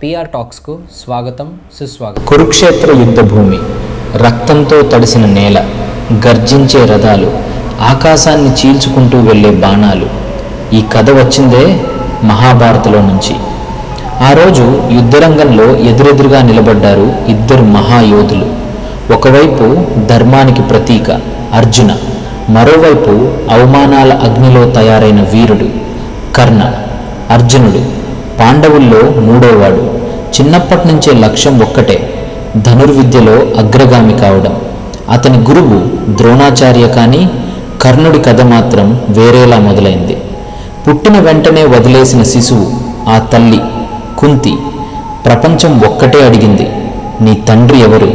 PR టాక్స్కు స్వాగతం, సుస్వాగతం. కురుక్షేత్ర యుద్ధ భూమి, రక్తంతో తడిసిన నేల, గర్జించే రథాలు, ఆకాశాన్ని చీల్చుకుంటూ వెళ్ళే బాణాలు. ఈ కథ వచ్చిందే మహాభారతంలో నుంచి. ఆ రోజు యుద్ధరంగంలో ఎదురెదురుగా నిలబడ్డారు ఇద్దరు మహాయోధులు. ఒకవైపు ధర్మానికి ప్రతీక అర్జున, మరోవైపు అవమానాల అగ్నిలో తయారైన వీరుడు కర్ణ. అర్జునుడు పాండవుల్లో మూడోవాడు. చిన్నప్పటి నుంచే లక్ష్యం ఒక్కటే, ధనుర్విద్యలో అగ్రగామి కావడం. అతని గురువు ద్రోణాచార్య. కానీ కర్ణుడి కథ మాత్రం వేరేలా మొదలైంది. పుట్టిన వెంటనే వదిలేసిన శిశువు ఆ తల్లి కుంతి. ప్రపంచం ఒక్కటే అడిగింది, నీ తండ్రి ఎవరు?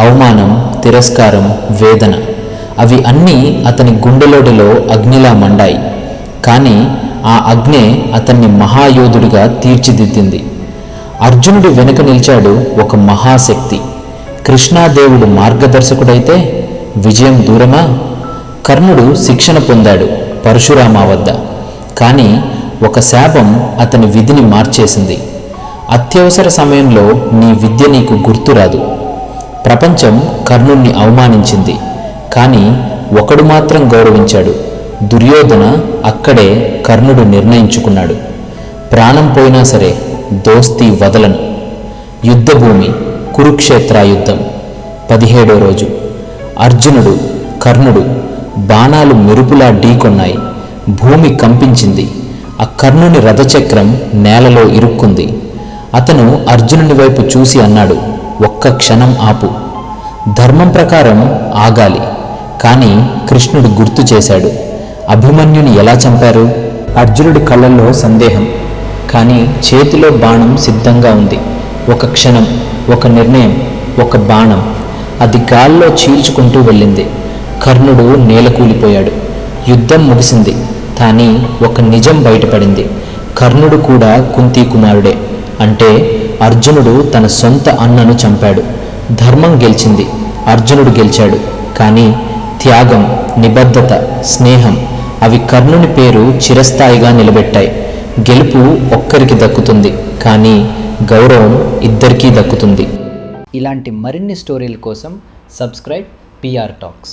అవమానం, తిరస్కారం, వేదన, అవి అన్నీ అతని గుండెలోడిలో అగ్నిలా మండాయి. కానీ ఆ అగ్నే అతన్ని మహాయోధుడిగా తీర్చిదిద్దింది. అర్జునుడి వెనుక నిలిచాడు ఒక మహాశక్తి. కృష్ణాదేవుడు మార్గదర్శకుడైతే విజయం దూరమా? కర్ణుడు శిక్షణ పొందాడు పరశురామ వద్ద. కానీ ఒక శాపం అతని విధిని మార్చేసింది. అత్యవసర సమయంలో నీ విద్య నీకు గుర్తురాదు. ప్రపంచం కర్ణుణ్ణి అవమానించింది. కానీ ఒకడు మాత్రం గౌరవించాడు, దుర్యోధన. అక్కడే కర్ణుడు నిర్ణయించుకున్నాడు, ప్రాణం పోయినా సరే దోస్తీ వదలను. యుద్ధభూమి కురుక్షేత్ర యుద్ధం 17వ రోజు. అర్జునుడు, కర్ణుడు బాణాలు మెరుపులా ఢీకొన్నాయి. భూమి కంపించింది. ఆ కర్ణుని రథచక్రం నేలలో ఇరుక్కుంది. అతను అర్జునుని వైపు చూసి అన్నాడు, ఒక్క క్షణం ఆపు. ధర్మం ప్రకారం ఆగాలి. కానీ కృష్ణుడు గుర్తు చేశాడు, అభిమన్యుని ఎలా చంపారు? అర్జునుడి కళ్ళల్లో సందేహం, కానీ చేతిలో బాణం సిద్ధంగా ఉంది. ఒక క్షణం, ఒక నిర్ణయం, ఒక బాణం. అది గాల్లో చీల్చుకుంటూ వెళ్ళింది. కర్ణుడు నేలకూలిపోయాడు. యుద్ధం ముగిసింది. కానీ ఒక నిజం బయటపడింది. కర్ణుడు కూడా కుంతీ కుమారుడే. అంటే అర్జునుడు తన సొంత అన్నను చంపాడు. ధర్మం గెలిచింది, అర్జునుడు గెలిచాడు. కానీ త్యాగం, నిబద్ధత, స్నేహం, అవి కర్ణుని పేరు చిరస్థాయిగా నిలబెట్టాయి. గెలుపు ఒక్కరికి దక్కుతుంది, కానీ గౌరవం ఇద్దరికీ దక్కుతుంది. ఇలాంటి మరిన్ని స్టోరీల కోసం సబ్స్క్రైబ్ పిఆర్ టాక్స్.